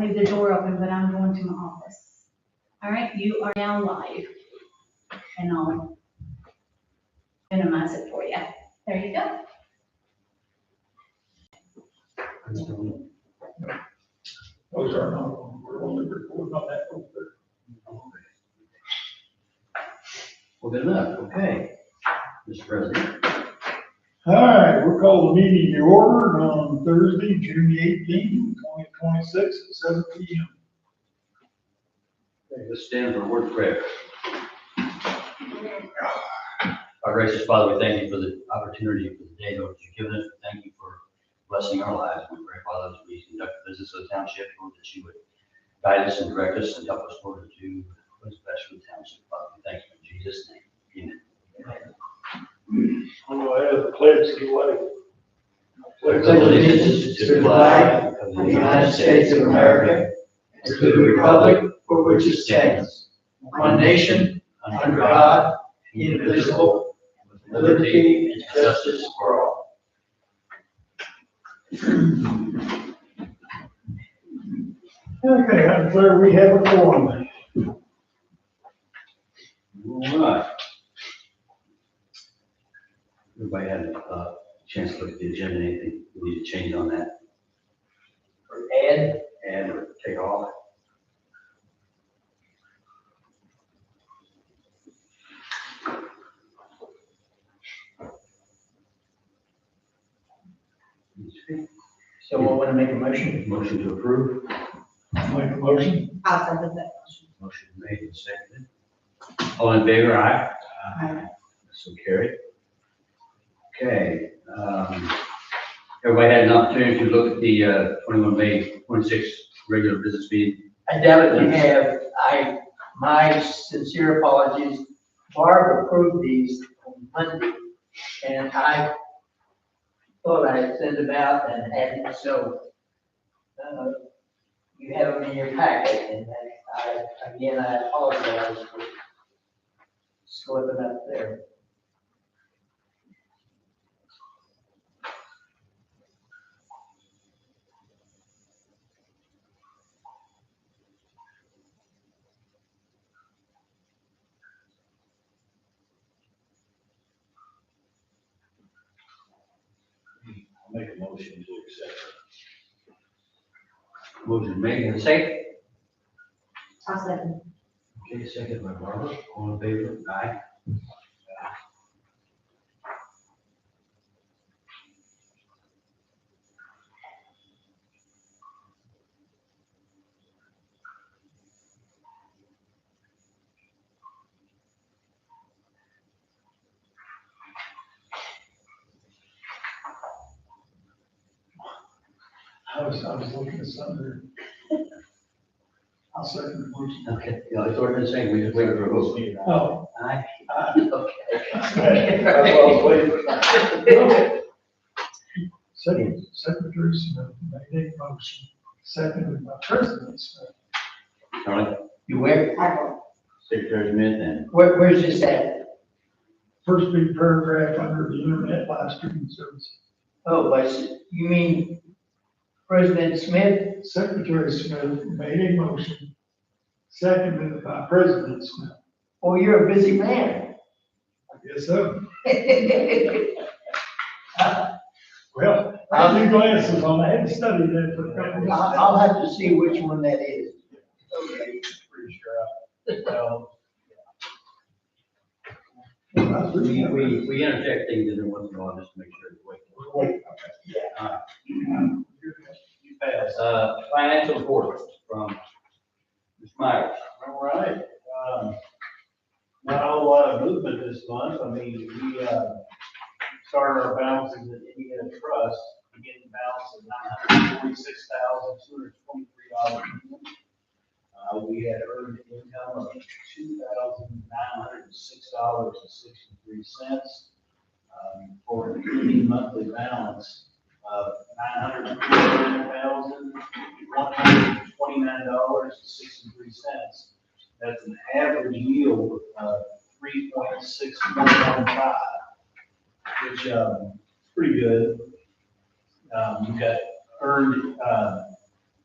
leave the door open, but I'm going to my office. All right, you are now live. And I'll minimize it for you. There you go. Those are not, we're only recording on that. Well, good enough, okay. Mr. President. All right, we'll call the meeting to order on Thursday, June 18th, 2026 at 7 p.m. Okay, let's stand for a word of prayer. Our gracious Father, we thank you for the opportunity for the day, Lord, that you've given us. We thank you for blessing our lives. We pray, Father, as we conduct the business of the township, Lord, that you would guide us and direct us and help us, Lord, to do what is best for the township. Father, we thank you in Jesus' name. Amen. I'm going to have the pledge of the way. Pledge allegiance to the flag of the United States of America and to the republic for which it stands, one nation, under God, indivisible, with liberty and justice for all. Okay, I declare we have a quorum. All right. Everybody had a chance to look at the agenda. Anything we need to change on that? Or add or take off? So we'll want to make a motion. Motion to approve. Make a motion. I'll second that motion. Motion made and seconded. All in favor, aye? Aye. So carried. Okay, everybody had an opportunity to look at the 21 May 26 regular business meeting. I doubt it you have. My sincere apologies. Barb approved these on Monday, and I thought I'd send them out and had it, so you have them in your packet, and I apologize for slipping up there. Make a motion to accept. Motion made and seconded. I'll second. Okay, second by Barbara. All in favor, aye? I was looking at something. I'll second the motion. Okay, yeah, it's already been saying, we just waited for a vote. Oh. Aye. Okay. That's what I was waiting for. Second, Secretary Smith made a motion, seconded by President Smith. Charlie? You where? Secretary Smith and Where's this at? First big paragraph under the internet live streaming service. Oh, but you mean President Smith? Secretary Smith made a motion, seconded by President Smith. Oh, you're a busy man. I guess so. Well, I have new glasses on. I had to study that for a couple of minutes. I'll have to see which one that is. Okay. Pretty sure. we interject things in there once in a while just to make sure it's wait. Wait, You pass. Financial report from Ms. Myers. All right, not a whole lot of movement this month. I mean, we, started our balances in Indiana Trust, beginning balance of $946,223. We had earned income of $2,906.63, for an ending monthly balance of $929,129.63. That's an average yield of 3.6115, which is pretty good. You've got earned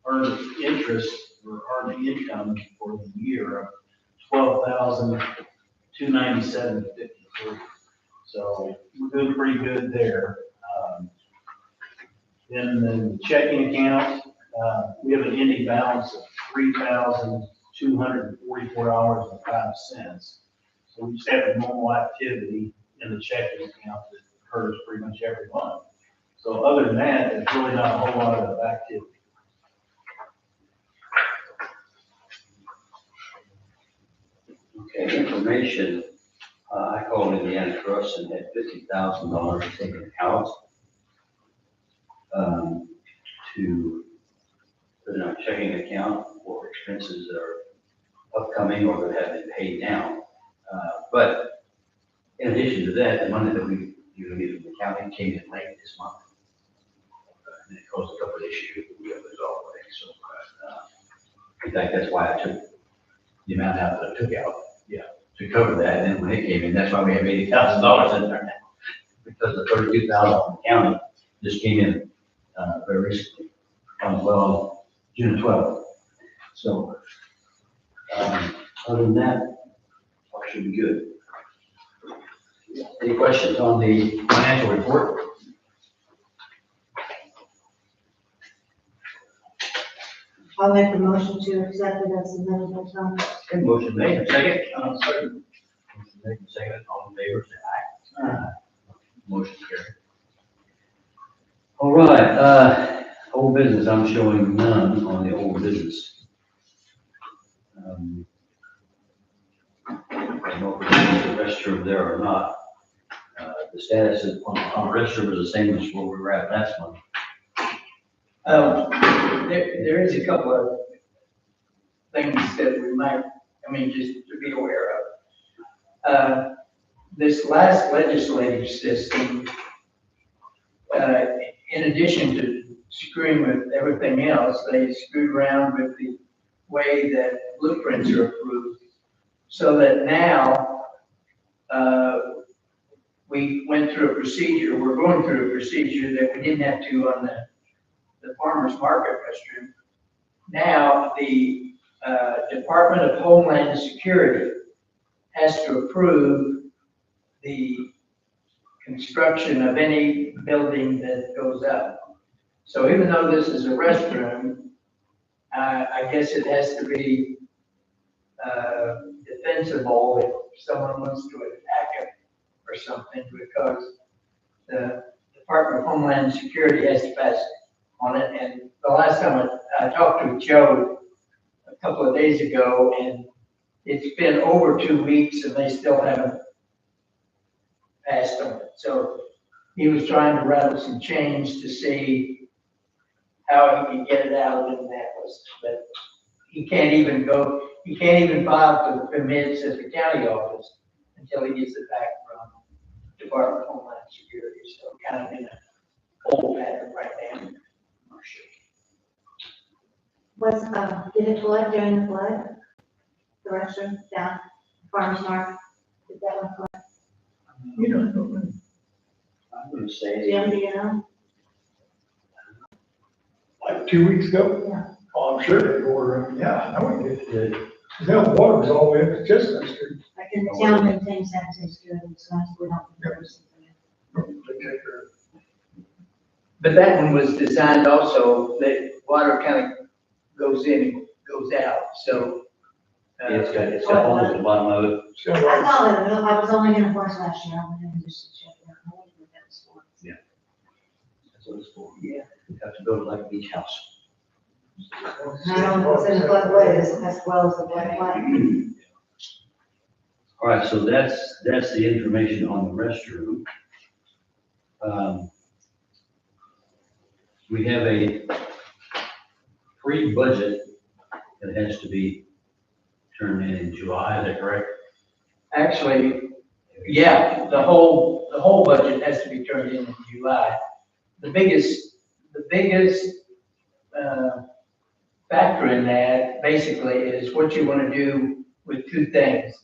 earned interest or earned income for the year of $12,297.53. So we're doing pretty good there. Then the checking account, we have an ending balance of $3,244.05. So we just have a normal activity in the checking account that occurs pretty much every month. So other than that, there's really not a whole lot of activity. Okay, information, I called Indiana Trust and had $50,000 taken out to put in our checking account for expenses that are upcoming or that have been paid now. But in addition to that, the money that we usually get from the county came in late this month. And it caused a couple of issues that we have resolved. So in fact, that's why I took the amount out that I took out, to cover that. And then when it came in, that's why we have $80,000 in there now. Because the $32,000 from the county just came in very recently, June 12th. So other than that, all should be good. Any questions on the financial report? I'll make a motion to accept it as submitted by Tom. Okay, motion made, and second. Second. Motion made, and second, all in favor, say aye. Aye. Motion carried. All right, old business, I'm showing none on the old business. I don't know if we're going to the restroom there or not. The status is on the restroom is the same as where we were at last month. There is a couple of things that we might, just to be aware of. This last legislative system, in addition to screwing with everything else, they screwed around with the way that blueprints are approved. So that now, we went through a procedure, we're going through a procedure that we didn't have to on the farmer's market restroom. Now, the Department of Homeland Security has to approve the construction of any building that goes up. So even though this is a restroom, I guess it has to be defensible if someone wants to attack it or something, because the Department of Homeland Security has to pass on it. And the last time I talked to Joe a couple of days ago, and it's been over 2 weeks and they still haven't passed on it. So he was trying to rattle some chains to see how he could get it out, and that was, but he can't even file for the permits at the county office until he gets it back from Department of Homeland Security. So kind of in a old pattern right now. Did it flood during the flood? The restroom down Farmers Market, did that one flood? You know, I'm gonna say, Jim, do you know? like 2 weeks ago? Yeah. Oh, I'm sure they ordered them. Yeah, I know it did. The water was all the way up to Chestnut Street. Like in the town maintains sanitary security, so we don't. They take care of it. But that one was designed also that water kind of goes in and goes out, so. it's got holes at the bottom of it. So, I saw it, I was only in it once last year, I went in just to check it out. I wondered what that was for. That's what it's for. Yeah. You have to build it like a beach house. And I don't know if it's in the floodways as well as the floodplain. All right, so that's the information on the restroom. We have a pre-budget that has to be turned in July, is that correct? Actually, yeah, the whole budget has to be turned in July. The biggest factor in that basically is what you want to do with two things.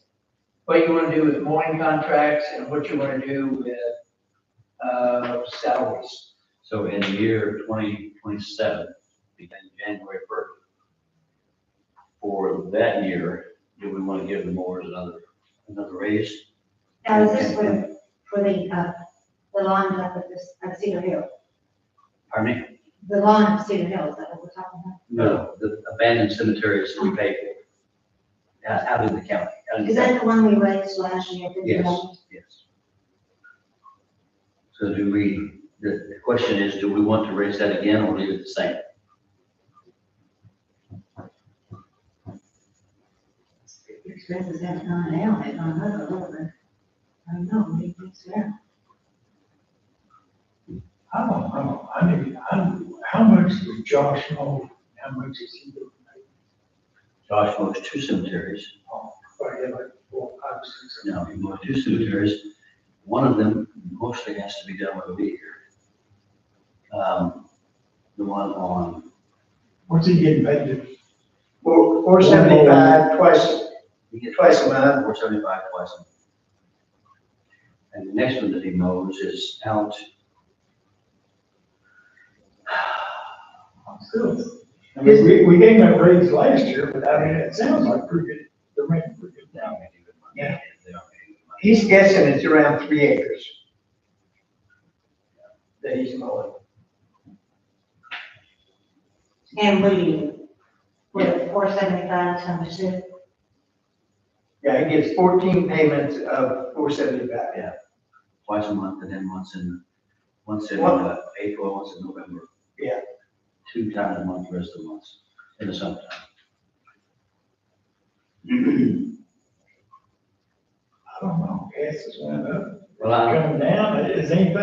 What you want to do with mowing contracts and what you want to do with salaries. So in the year 2027, beginning January 1st. For that year, do we want to give the mowers another raise? Now, is this for the lawn up at Cedar Hill? Pardon me? The lawn at Cedar Hill, is that what we're talking about? No, the abandoned cemeteries we pay for. Out in the county. Out in the Is county. that the one we raised last year? Yes, yes. So the question is, do we want to raise that again or leave it the same? Expenses haven't gone down, they've gone up a little bit. I don't know, what do you think's there? I don't know, how much does Josh know, how much is he doing? Josh mows 2 cemeteries. Like 4, 5, 6. No, he mows 2 cemeteries. One of them mostly has to be done with a weed eater. The one on, What's he getting paid to? 475 twice a month. 475 twice a month. And the next one that he mows is out. Still, I mean, we gave him a raise last year, but I mean, it sounds like pretty good, they're making pretty good. They don't make any good money. Yeah. They don't make any good money. He's guessing it's around 3 acres that he's mowing. And what do you, what, 475 times 2? Yeah, he gets 14 payments of 475. Twice a month, and then once in April, once in November. Yeah. 2 times a month, the rest of the months, in the summertime. I don't know, gas has went up, Well, coming down, is anything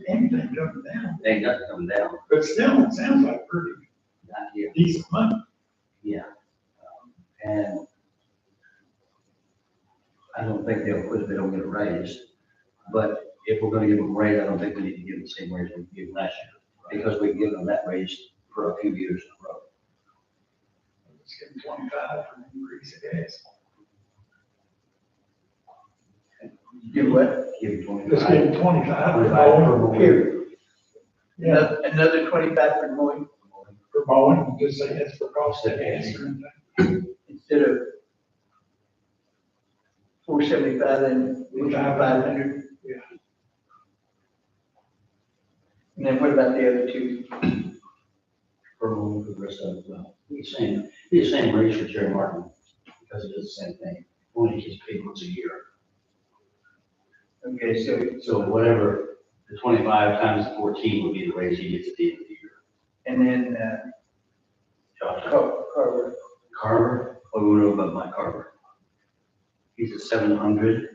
coming down? they ain't got to come down, But still, it sounds like pretty not here, decent money. yeah. And I don't think they'll quit if they don't get a raise, but if we're gonna give them a raise, I don't think we need to give them the same raise we gave them last year, because we give them that raise for a few years in a row. Let's give them 25 for the increase of gas. Give what? Give them Let's 25. give them 25 for 25 for mowing. mowing. Here, Yeah, another 25 for mowing for mowing, just say that's for cost of gas or anything. instead of 475 and 500. Yeah. And then what about the other 2? For the rest of it, well, be the same raise for Jerry Martin, because it is the same thing, only he gets paid once a year. Okay, So whatever, the 25 times the 14 would be the raise he gets at the end of the year. and then, Josh Carver. Carver, what do we know about Mike Carver? He's at 700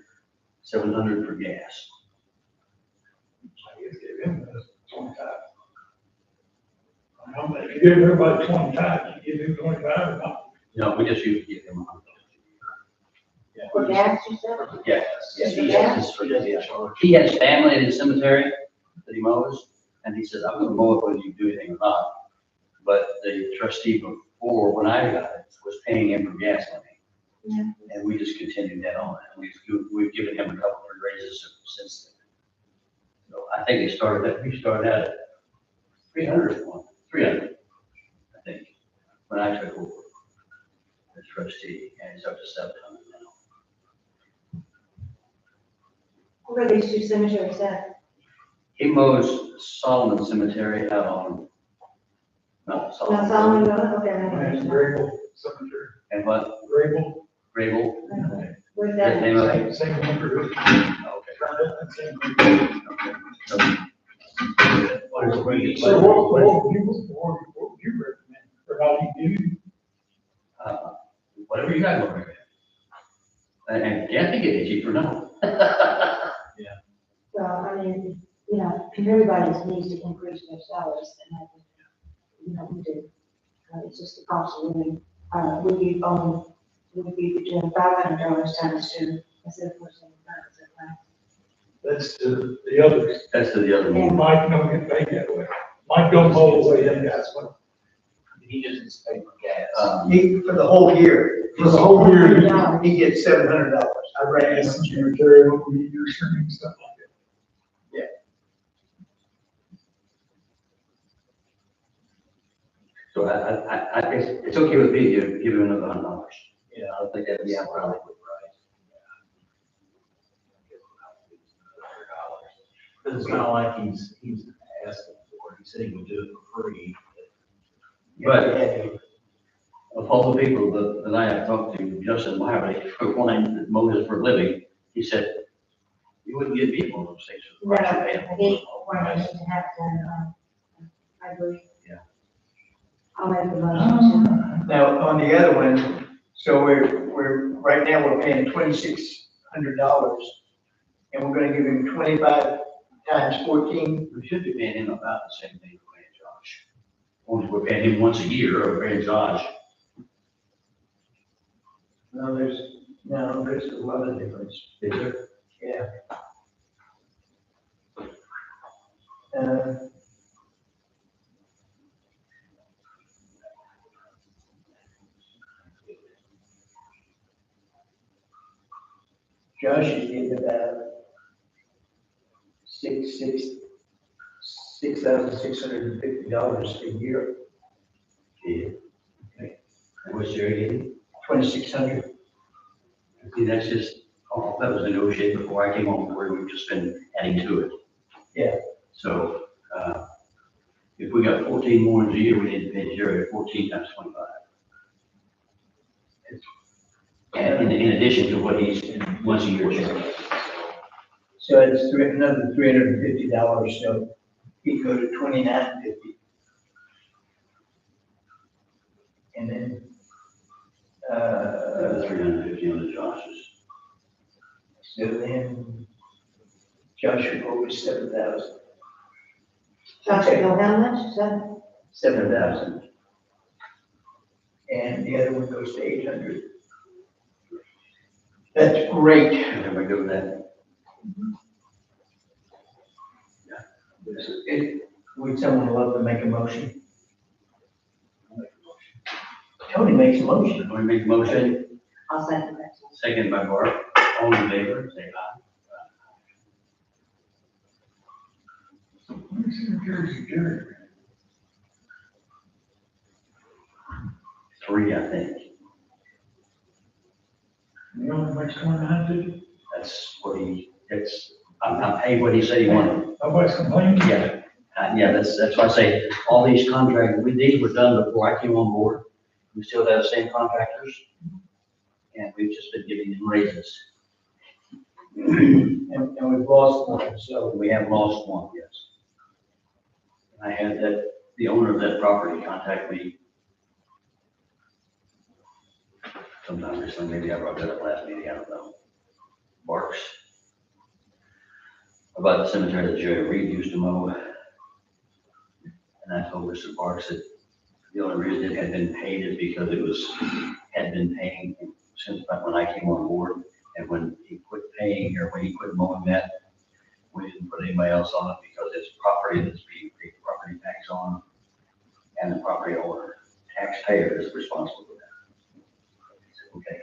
for gas. I guess give him 25. I don't know, if you give everybody 25, you give him 25 or not. No, we just usually give him $100. For gas, you said? Yeah, Just for he gas? has, he has family in his cemetery that he mows, and he says, I'm gonna mow it whether you do anything or not. But the trustee before, when I got it, was paying him for gas money. Yeah. And we just continued that on, and we've given him a couple of raises since then. So I think we started out at 300, 300, I think, when I took over as trustee, and it's up to 700 now. Where are these 2 cemeteries at? He mows Solomon Cemetery out on, not Solomon. That's all we got, okay. And Grable Cemetery, And what, Grable, Grable? Where's That that? name of it? same number. Okay. Same number. So, what is the rate? So what would you recommend, or how do you do? Whatever you guys want to recommend. And can't think it cheaper, no. Well, I mean, you know, everybody needs to increase their salaries, and I think, you know, we do. It's just the cost of living, would be doing $500 times 2 instead of 475, is that right? That's the others. That's the other one. Mike don't get paid that way. Mike don't mow the way them guys mow. He doesn't pay for gas. For the whole year. For the whole year, He gets $700. I ran some cemetery over the years and stuff like that. So it's okay with me to give him another $100. Yeah. I don't think that'd be outrageous price. But it's not like he's asking for it, he said he would do it for free. But of all the people that I have talked to, Justin Wiley, for one that mows for a living, he said, you wouldn't get me one of those things for No, the price you pay. I think what I need to have done, I agree. Yeah. I'll make the motion. Now, on the other one, so right now, we're paying $2,600, and we're gonna give him 25 times 14. We should be paying him about the same thing we're paying Josh. Only we're paying him once a year, or we're paying Josh. No, there's a lot of difference. Is there? Yeah. Josh is getting about $6,650 a year, Yeah. Okay. And what's Jerry getting? 2,600. See, that's just, oh, that was negotiated before I came on board, we've just been adding to it. Yeah. So, if we got 14 more a year, we need to pay Jerry 14 times 25. And in addition to what he's once a year charging. So it's another $350, so he'd go to $2,950. And then, 350 on the Josh's. so then Josh would go to 7,000. Josh, you know how much, so? 7,000. And the other one goes to 800. That's great. Everybody go with that? Would someone love to make a motion? Tony makes a motion. Want to make a motion? I'll second that. Second by Bart. All in favor, say aye. Let me see if there's a Jerry. 3, I think. He only makes 2,950. That's what I'm paying what he said he wanted. Nobody's complaining. Yeah, yeah, that's why I say, all these contracts, these were done before I came on board. We still have the same contractors. And we've just been giving them raises. And we've lost one, so We have lost one, yes. I had the owner of that property contact me sometime recently, maybe I brought that up last meeting, I don't know. Barks. About the cemetery that Jerry Reed used to mow. And I told Mr. Barks that the only reason it had been paid is because had been paying since about when I came on board. And when he quit paying, or when he quit mowing that, we didn't put anybody else on it because it's property that's being paid property tax on. And the property owner, taxpayer is responsible for that. Okay.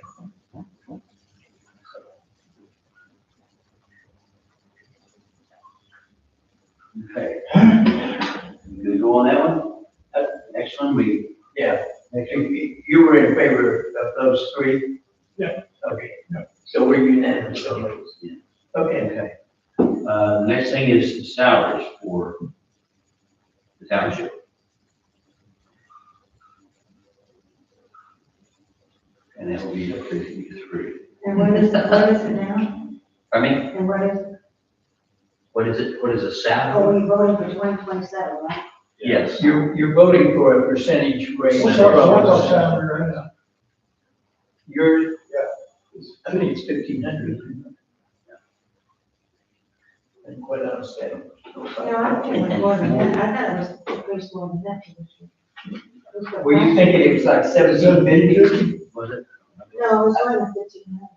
Okay. Good go on that one? Next one, yeah. You were in favor of those three? Yeah. Okay. Yeah. So we're unanimous on those? Yeah. Okay. Next thing is salaries for the township. And that will be up to 53. And what is it now? I mean, And what is, what is it? What is a oh, salary? we voted for 2027, right? Yes. You're voting for a percentage raise. What's our salary right now? Yours, I think it's 1,500. And quite honestly, No, I think it was more than that. I thought it was increased more than that. were you thinking it was like 1,750? Was it? No, it was more than 1,500.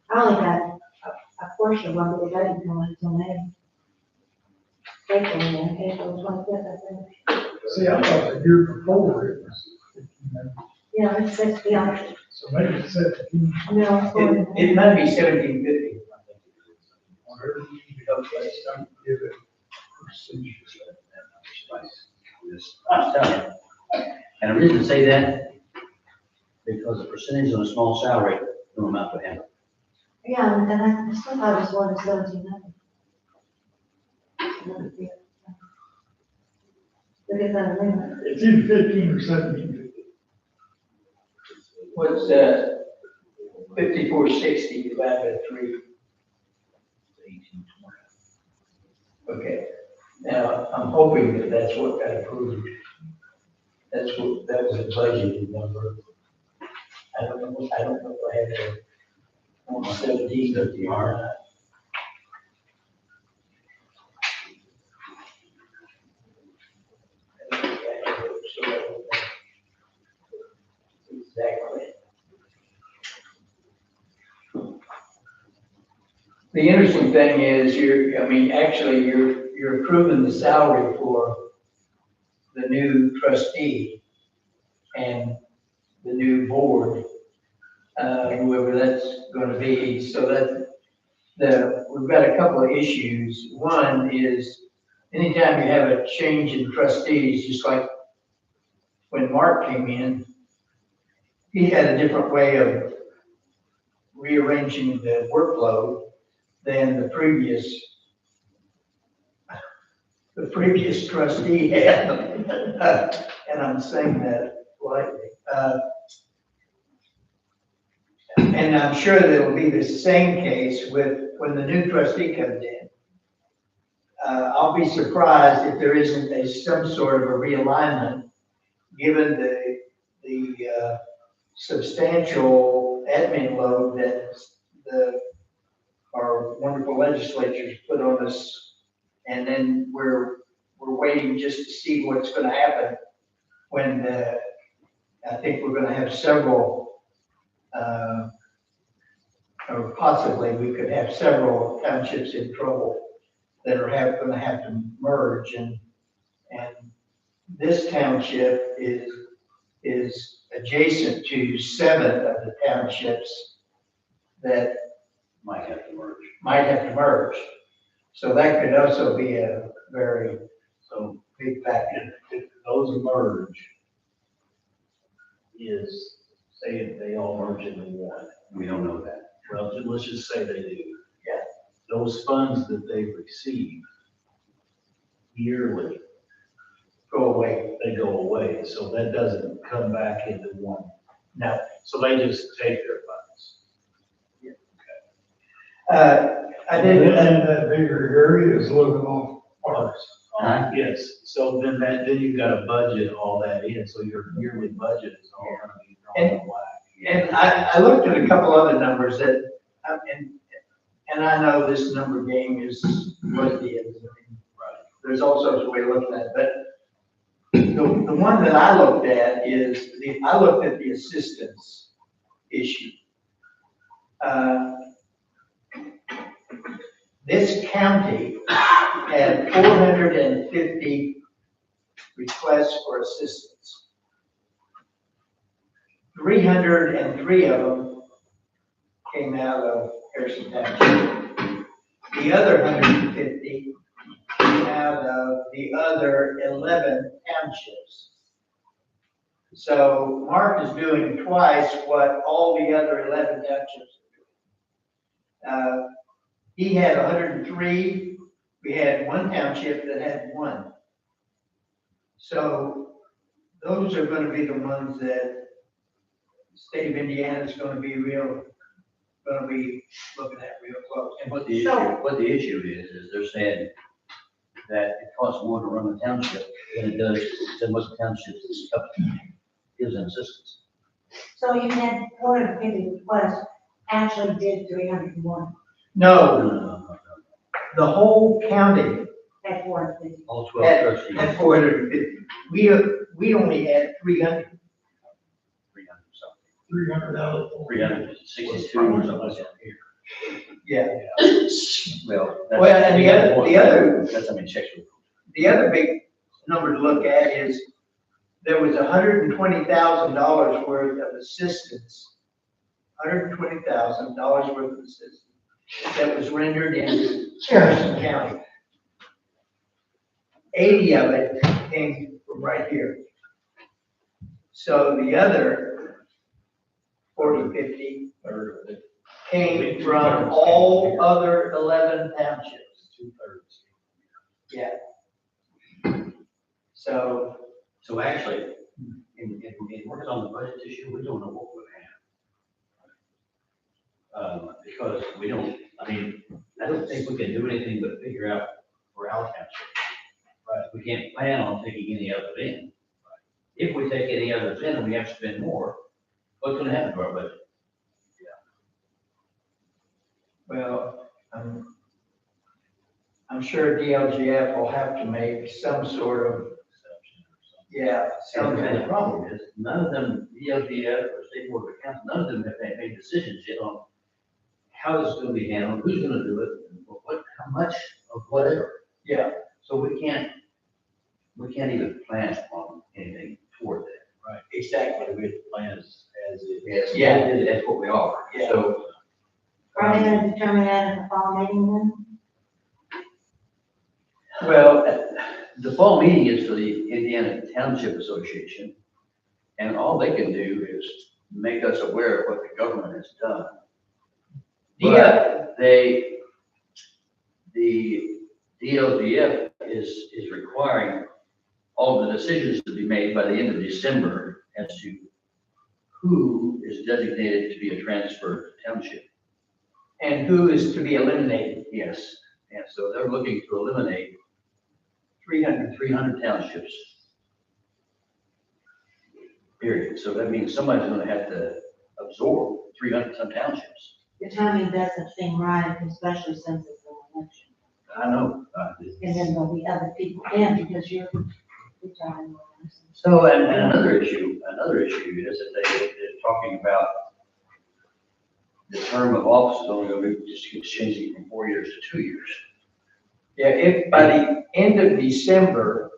I only got a portion of it, but I didn't know until May. April 25th, I think. See, I thought the year before it was 1,500. Yeah, it's 60, yeah. So maybe it's 17. No, it's more than that. It might be 1,750. Whatever you need to don't give it procedures. I'm telling you. And the reason to say that, because the percentage on a small salary don't amount to handle. Yeah, and I still thought it was more than 1,700. Look at that, limit. It's either 15 or 17. What's, 5460 divided by 3? 1820. Okay, now, I'm hoping that that's what got approved. That was a budgeted number. I don't know if I had a, on 17 or the R. Exactly. The interesting thing is you're approving the salary for the new trustee and the new board, whoever that's gonna be, so that we've got a couple of issues. One is, anytime you have a change in trustees, just like when Mark came in, he had a different way of rearranging the workload than the previous trustee had. And I'm saying that politely. And I'm sure that it'll be the same case with when the new trustee comes in. I'll be surprised if there isn't some sort of a realignment, given the substantial admin load that our wonderful legislatures put on us. And then we're waiting just to see what's going to happen when I think we're going to have several, or possibly we could have several townships in trouble that are going to have to merge, and this township is adjacent to 7 of the townships that Might have to merge. So that could also be a very So big factor. if those merge, say if they all merge into one, We don't know that. well, let's just say they do. Yeah. Those funds that they receive yearly, Go away. they go away, so that doesn't come back into one. No. So they just take their funds. I did, And that bigger area is living off ours. Yes, so then you've got to budget all that in, so your yearly budget is all gonna be drawn in whack. and I looked at a couple other numbers that, and I know this number game is what it is. I mean, there's all sorts of ways of looking at it, but the one that I looked at is, I looked at the assistance issue. This county had 450 requests for assistance. 303 of them came out of Harrison Township. The other 150 came out of the other 11 townships. So Mark is doing twice what all the other 11 townships are doing. He had 103. We had one township that had 1. So those are going to be the ones that the state of Indiana is going to be looking at real close. And what the issue is they're saying that it costs more to run a township than what the township gives in assistance. So you had 450 requests, actually did 301 No, the whole county at 450. All 12 trustees. had 450. We only had 300. 300 out of 362 or something like that. Yeah. Well, And the other that's how many checks we. The other big number to look at is there was $120,000 worth of assistance, $120,000 worth of assistance that was rendered in Harrison County. 80 of it came from right here. So the other 40, 50 came from all other 11 townships. 2/3. Yeah. So, So actually, in working on the budget this year, we don't know what we're gonna have. Because we don't, I mean, I don't think we can do anything but figure out for our township. Right, we can't plan on taking any others in. If we take any others in and we have to spend more, what's gonna happen to our budget? well, I'm sure DLGF will have to make some sort of, yeah, some And the problem is, none of them, DLGF or State Board of Accounts, none of them have made decisions yet on how this is gonna be handled, who's gonna do it, and what, how much of whatever. Yeah. So we can't even plan on anything toward that. Right, exactly, we have to plan as it. Yes, Yeah. that's what we are. Yeah. So, Are they gonna determine that in the fall meeting then? well, the fall meeting is for the Indiana Township Association, and all they can do is make us aware of what the government has done. Yeah. But the DLGF is requiring all the decisions to be made by the end of December as to who is designated to be a transfer township. and who is to be eliminated? Yes, and so they're looking to eliminate 300. 300 townships. Period. So that means somebody's gonna have to absorb 300 some townships. The timing doesn't seem right, especially since it's an election. I know. And then there'll be other people in because you're retiring. So, and another issue is that they're talking about the term of office is only gonna be just keeps changing from 4 years to 2 years. Yeah, if by the end of December,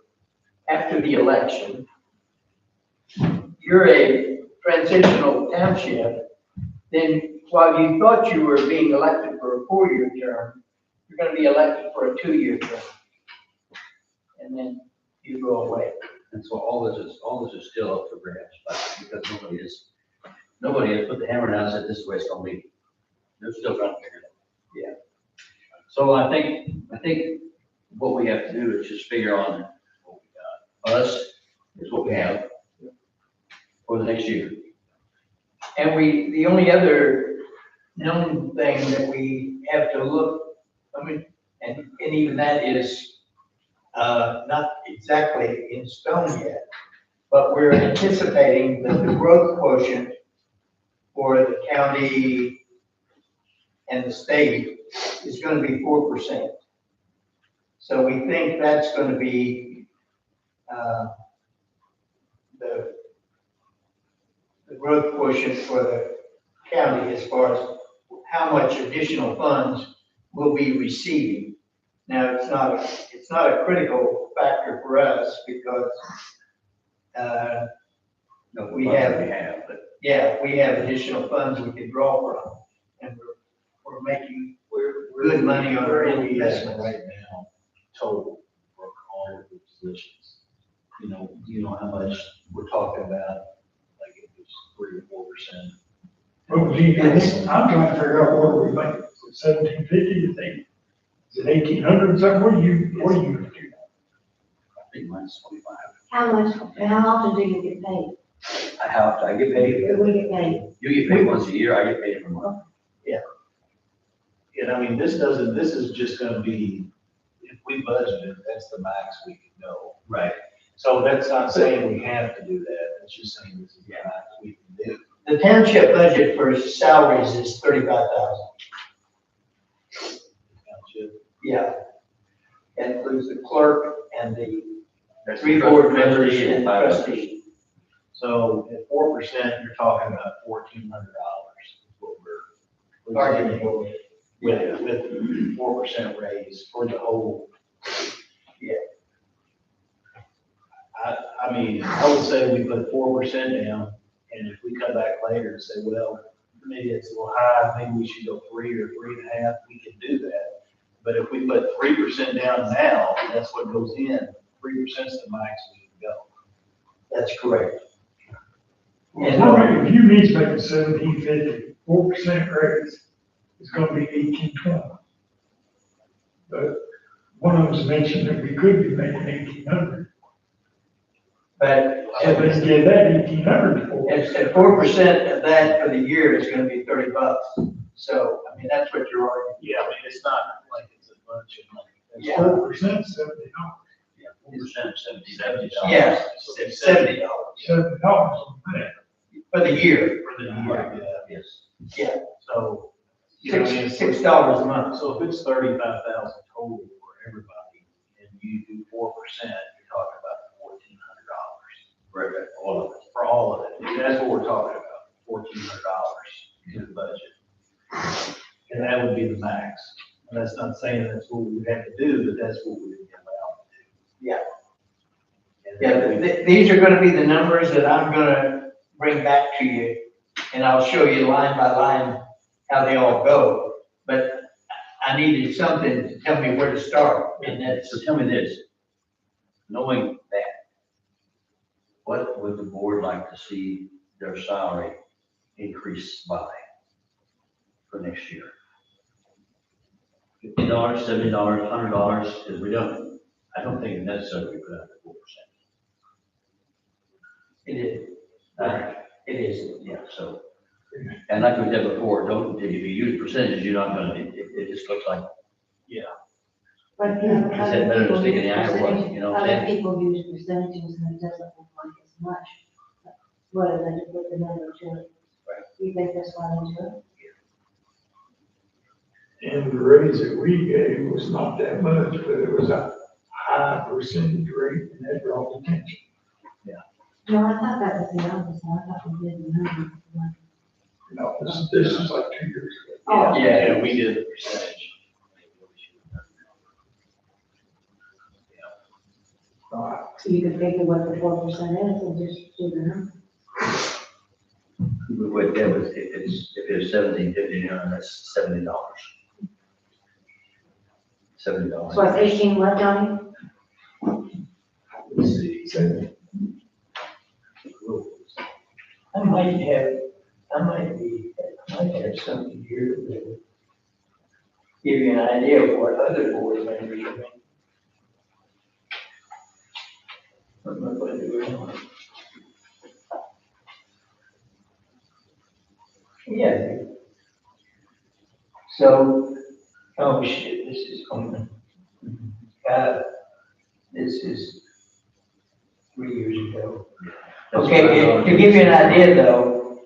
after the election, you're a transitional township, then while you thought you were being elected for a 4-year term, you're gonna be elected for a 2-year term. And then you go away. And so all this is still up for grabs, but because nobody has put the hammer down and said this is the way it's gonna be. They're still trying to figure it out. Yeah. So I think what we have to do is just figure on what we got. Us is what we have for the next year. And the only other known thing that we have to look, I mean, and even that is, not exactly in stone yet, but we're anticipating that the growth quotient for the county and the state is gonna be 4%. So we think that's gonna be, the growth quotient for the county as far as how much additional funds we'll be receiving. Now, it's not a critical factor for us because, No, We have- but yeah, we have additional funds we can draw from. And we're making good money on our investments. Right now, total for all of the positions. You know how much we're talking about, like it was 3 or 4%. What was he, I'm trying to figure out what we make, 1750, you think? Is it 1800 something? What do you do? I think mine's 25. How often do you get paid? I get paid. Do we get paid? You get paid once a year, I get paid every month. And I mean, this is just gonna be, if we budgeted, that's the max we can go. Right. So that's not saying we have to do that, it's just saying this is the max we can do. The township budget for salaries is 35,000. Township. Yeah. That includes the clerk and the That's 3 board members trustee and five others. trustees. So at 4%, you're talking about $1,400 is what we're. Arguing for it. With 4% raise for the whole. Yeah. I mean, I would say we put 4% down, and if we come back later and say, well, maybe it's a little high, maybe we should go 3 or 3.5, we can do that. But if we put 3% down now, that's what goes in, 3% is the max we can go. That's correct. If you means making 1750, 4% raise is gonna be 1820. But one of them's mentioned that we could be making 1800. But So they get that 1800 for us. at 4% of that for the year is gonna be $30. So, I mean, that's what you're arguing. Yeah, I mean, it's not like it's a bunch of money. That's Yeah. 4%, $70. Yeah, 4% of $70. Yeah, $70 $70 on that. for the year. For the year, yeah. Yes. So, you know, I mean, $6 a month. so if it's 35,000 total for everybody, and you do 4%, you're talking about $1,400. Right, right, all of it. For all of it, that's what we're talking about, $1,400 in the budget. And that would be the max. And that's not saying that's what we would have to do, but that's what we would be allowed to do. Yeah. And Yeah, these are gonna be the numbers that I'm gonna bring back to you, and I'll show you line by line how they all go. But I needed something to tell me where to start, and that's, So tell me this, knowing that, what would the board like to see their salary increase by for next year? $50, $70, $100, because I don't think it's necessary we put out the 4%. it is, it is. Yeah, so, and like we said before, if you use percentages, you're not gonna, it just looks like, But, you know, I said better to stick in the eye of what, percentage- you know what I'm other saying? people use percentages and it doesn't look like as much. Rather than to put the number to it. Right. You think that's why they do it? And the raise that we gave was not that much, but it was a high percentage rate, and that brought attention. No, I thought that was the opposite. I thought we did the number. You know, this is like 2 years ago. Oh. Yeah, we did the percentage. So you could figure what the 4% is and just do the number. What, that was, if it's 1750, that's $70. $70. So it's 18 what, Johnny? Let's see. I might have something here that would give you an idea of what other board members are making. What am I going to do? Yeah. So, oh shit, this is coming. This is 3 years ago. Okay, to give you an idea though,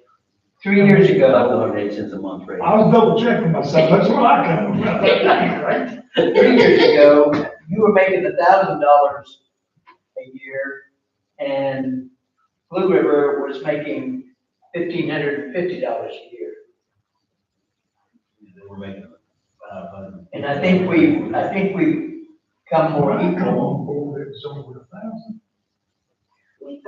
3 years ago, 508 cents a month rate. I was double checking myself, that's what I come about, right? 3 years ago, you were making $1,000 a year, and Blue River was making $1,550 a year. They were making 500. And I think we come more I come equal. on board, it's over 1,000.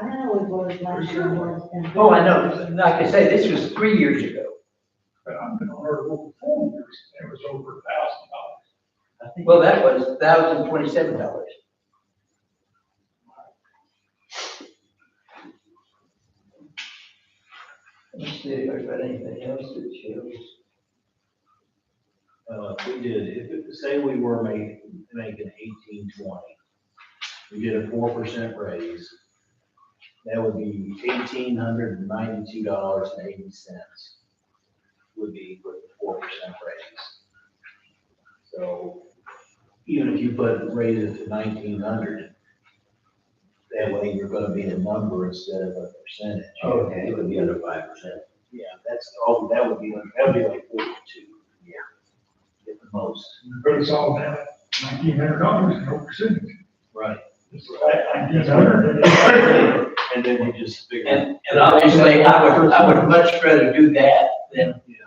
I know we voted last year was. Oh, I know, like I say, this was 3 years ago. But I've been on her over 4 years, it was over $1,000. I think. Well, that was $1,027. Let's see if I've got anything else that shows. We did, say we were making 1820, we did a 4% raise, that would be $1,892.80 would be with the 4% raise. So even if you raise it to 1,900, that way you're gonna be a number instead of a percentage. Okay, it would be under 5%. Yeah, that would be like 42. Yeah. At the most. But it's all down at $1,900, no percentage. Right. It's like $1,900. And then you just figure. And obviously, I would much rather do that than, It's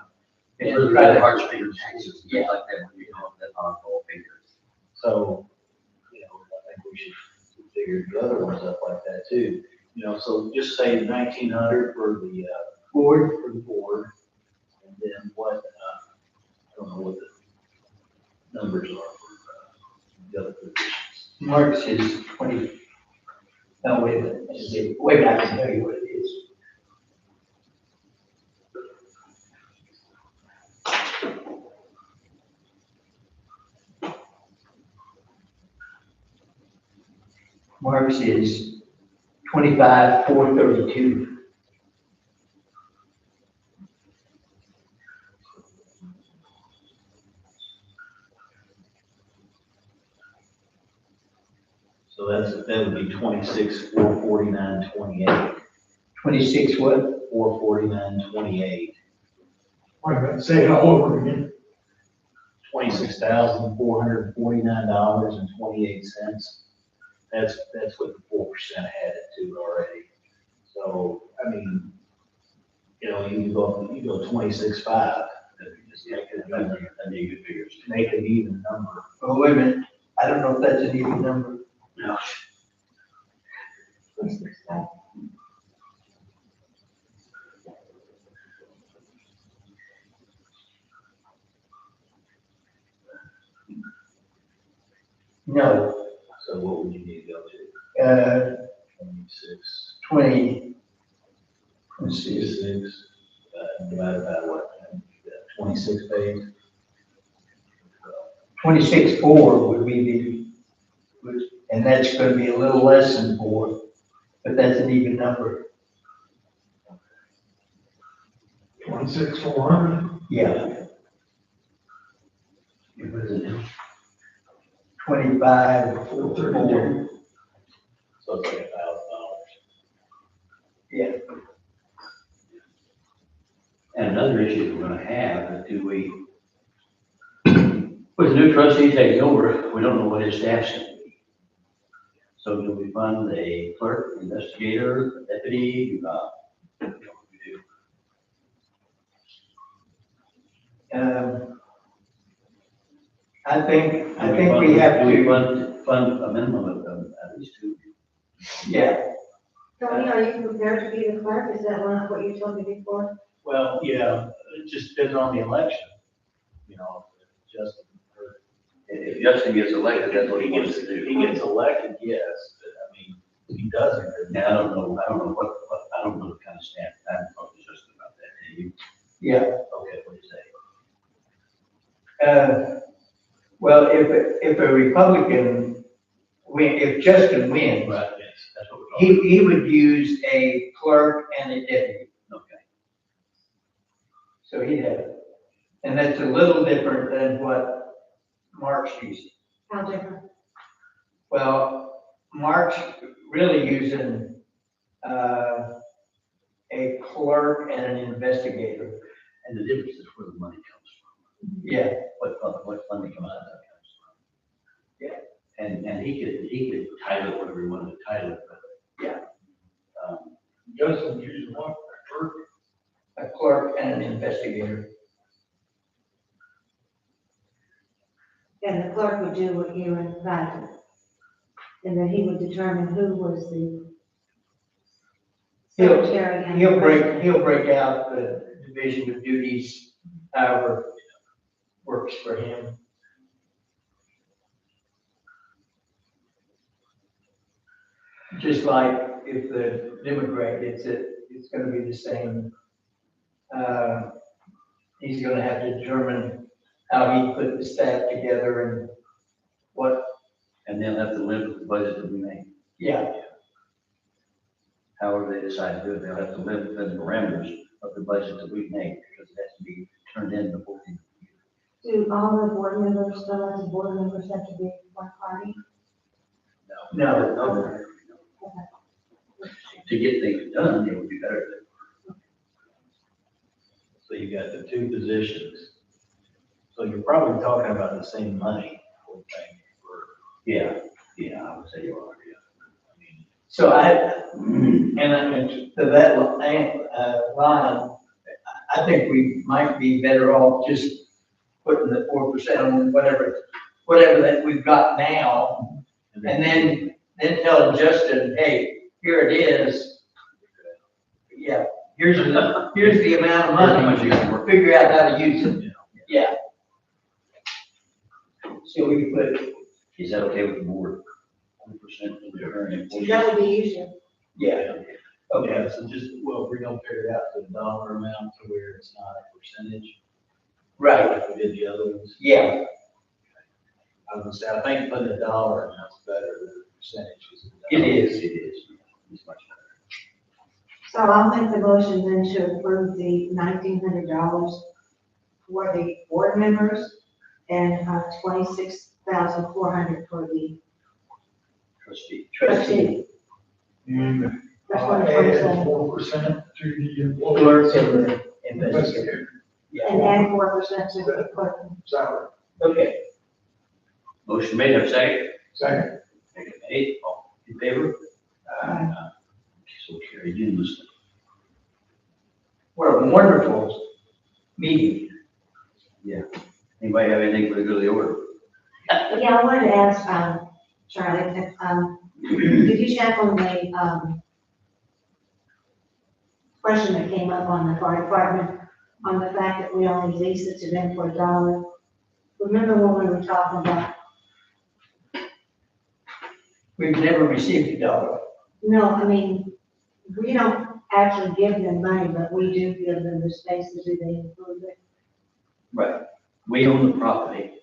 than really try to. hard to figure taxes, things like that, when you know, that on all figures. So, I think we should figure the other ones up like that too. So just say 1,900 for the board, and then what, I don't know what the numbers are for the other positions. Mark's is 20, no, wait a minute, wait, I can tell you what it is. Mark's is 25,432. So that would be 26,449.28. 26 what? 449.28. Wait a minute, say it all over again. $26,449.28. That's what the 4% added to it already. So, I mean, you go 26.5. Just make it That'd be a good figure. make an even number. Oh, wait a minute. I don't know if that's an even number. No. No, So what would you need to go to? 26, 20, let's see, 26, divided by what? 26 days? 26.4 would be and that's gonna be a little less than 4, but that's an even number. 26,400. Yeah, What is it now? 25.4. So it's like $1,000. Yeah, And another issue we're gonna have is with the new trustee taking over, we don't know what his staff's gonna be. So do we fund a clerk, investigator, deputy, what do we do? I think we have Do we to, fund a minimum of at least 2? yeah, Tony, are you prepared to be the clerk? Is that what you told me before? Well, yeah, it just depends on the election. Justin, If Justin gets elected, that's what he wants to do. he gets elected, yes, but I mean, if he doesn't, then Now, I don't know what I don't know what kind of staff, I haven't talked to Justin about that. Can you, yeah. okay, what do you say? Well, if a Republican if Justin wins, Right, yes, that's what we're talking he would use a clerk and a deputy. about. Okay. So he'd have, and that's a little different than what Mark's using. How different? Well, Mark's really using, a clerk and an investigator. And the difference is where the money comes from. Yeah, What funding come out of that comes from. Yeah, and he could title it whatever he wanted to title it, but. Yeah. Justin using what, clerk? a clerk and an investigator. And the clerk would do what you invited. And then he would determine who was the secretary and. He'll break out the division of duties, however works for him. Just like if the Democrat gets it, it's gonna be the same. He's gonna have to determine how he put the staff together and what, And they'll have to live with the budget that we make. yeah, However they decide to do it, they'll have to live within the parameters of the budget that we make, because it has to be turned in before. Do all the board members, the elected board members have to be one party? no, To get things done, it would be better. So you got the two positions. So you're probably talking about the same money, I would think, for, Yeah, I would say you are, yeah. I mean, so to that line, I think we might be better off just putting the 4% on whatever that we've got now. And then tell Justin, hey, here it is. Yeah, here's the amount of Here's how much you money. can work. Figure out how to use it. you know, Yeah. So we can put, Is that okay with the board? 100% of the current employees? That would be easier. yeah, okay. yeah, so just, well, we're gonna figure it out to the dollar amount to where it's not a percentage, Right, like we did the other ones. yeah, I was gonna say, I think putting a dollar amount's better than percentages. It is. It's much better. So I'll make the motion then to approve the $1,900 for the board members and $26,400 for the Trustee. trustee. And That's what I'm add saying. 4% to the employee Clerk and the investigator. investigator And add 4% to the clerk. salary. Okay, Motion made, have a second. Second. Second made, all in favor? So carried unanimously. what a wonderful meeting. Anybody have anything for the good of the order? Yeah, I wanted to ask, Charlie, did you check on the, question that came up on the fire department, on the fact that we only lease it to them for $1? Remember when we were talking about, We've never received $1. no, I mean, we don't actually give them money, but we do give them the space to do the improvement. Right. We own the property.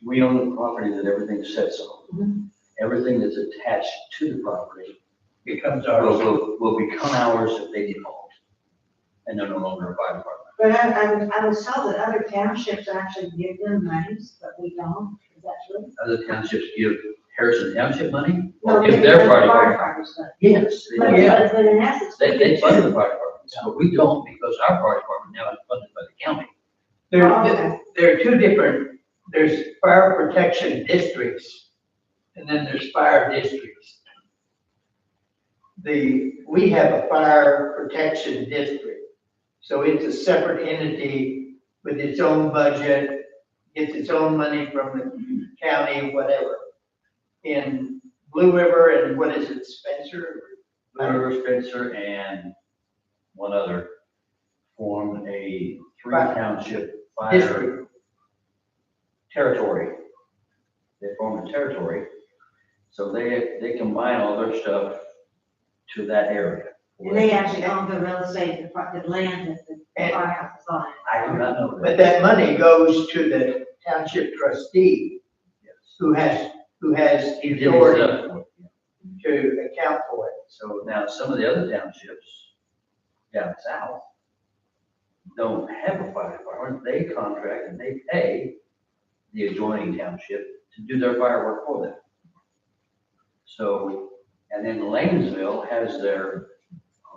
We own the property that everything sits on. Mhm. Everything that's attached to the property Becomes ours. will become ours if they default. And they're no longer a fire department. But I was told that other townships actually give them monies, but we don't. Is that true? Other townships give Harrison Township money No, or they give give their the fire fire department. departments money. Yes, they But, do. but in essence, we They do fund too. the fire departments, but we don't because our fire department now is funded by the county. There are two different, there's fire protection districts, and then there's fire districts. We have a fire protection district, so it's a separate entity with its own budget, gets its own money from the county, whatever. In Blue River and what is it, Spencer? River, Spencer, and one other formed a Right. three-township fire District. territory. They formed a territory, so they combine all their stuff to that area. And they actually own the real estate, the land that the firehouse is on. I do not know But that. that money goes to the township trustee, Yes. who has the He did his authority stuff. to account for it. So now some of the other townships down south don't have a fire department. They contract and they pay the adjoining township to do their firework for them. So, and then Lanesville has their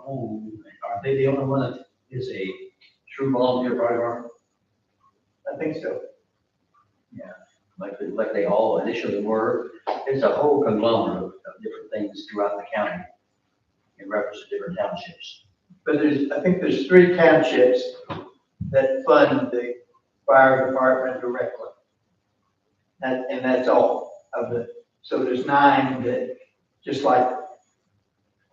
own, are they the only one that is a true volunteer fire department? I think so. Like they all initially were. It's a whole conglomerate of different things throughout the county in reference to different townships. But I think there's 3 townships that fund the fire department directly. And that's all of it. So there's 9 that, just like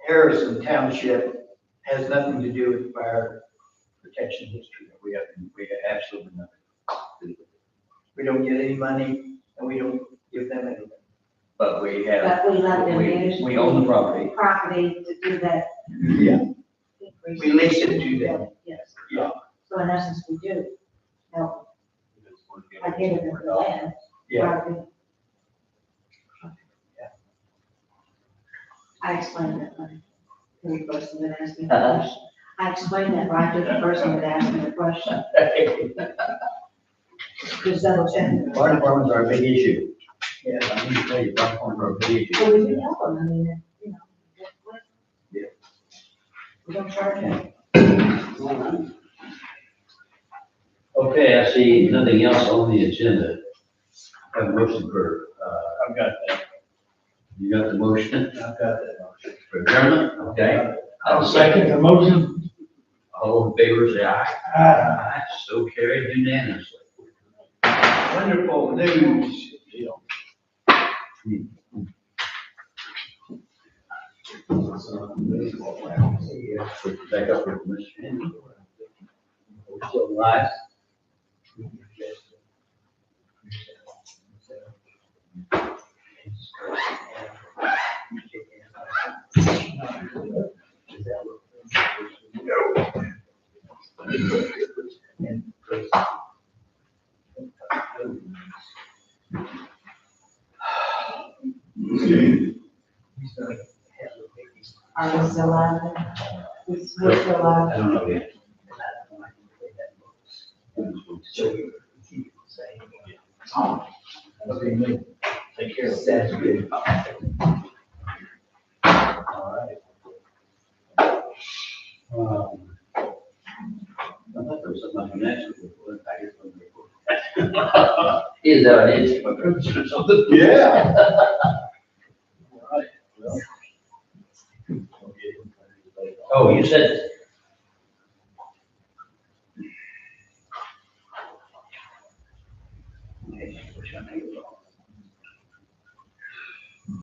Harrison Township, has nothing to do with fire protection district. We have absolutely nothing to do with it. We don't get any money and we don't give them anything. But we have, But we let them use. we own the property. Property to do that. Yeah. increase. We lease it to them. Yes. Yeah. So in essence, we do. No, I get it for the land. Yeah. Property. I explained that one to the person that asked me the question. I explained that right to the person that asked me the question. Just double check. Fire departments are a big issue. Yeah. I need to tell you, fire departments are a big issue. So we do help them, I mean, you know. Yeah. We don't charge them. Okay, I see nothing else on the agenda. Have a motion for, I've got that, you got the motion I've got that motion. for adjournment? Okay. I'll second the motion. All in favor, say aye. Aye. So carried unanimously. Wonderful news. Back up with Mr. Henry. We're still live. Are we still live? We're still live. I don't know yet. Okay, take care of that. That's good. All right. I thought there was something next week. I guess we'll report. Is that it is? Or something? Yeah. All right, well. Oh, you said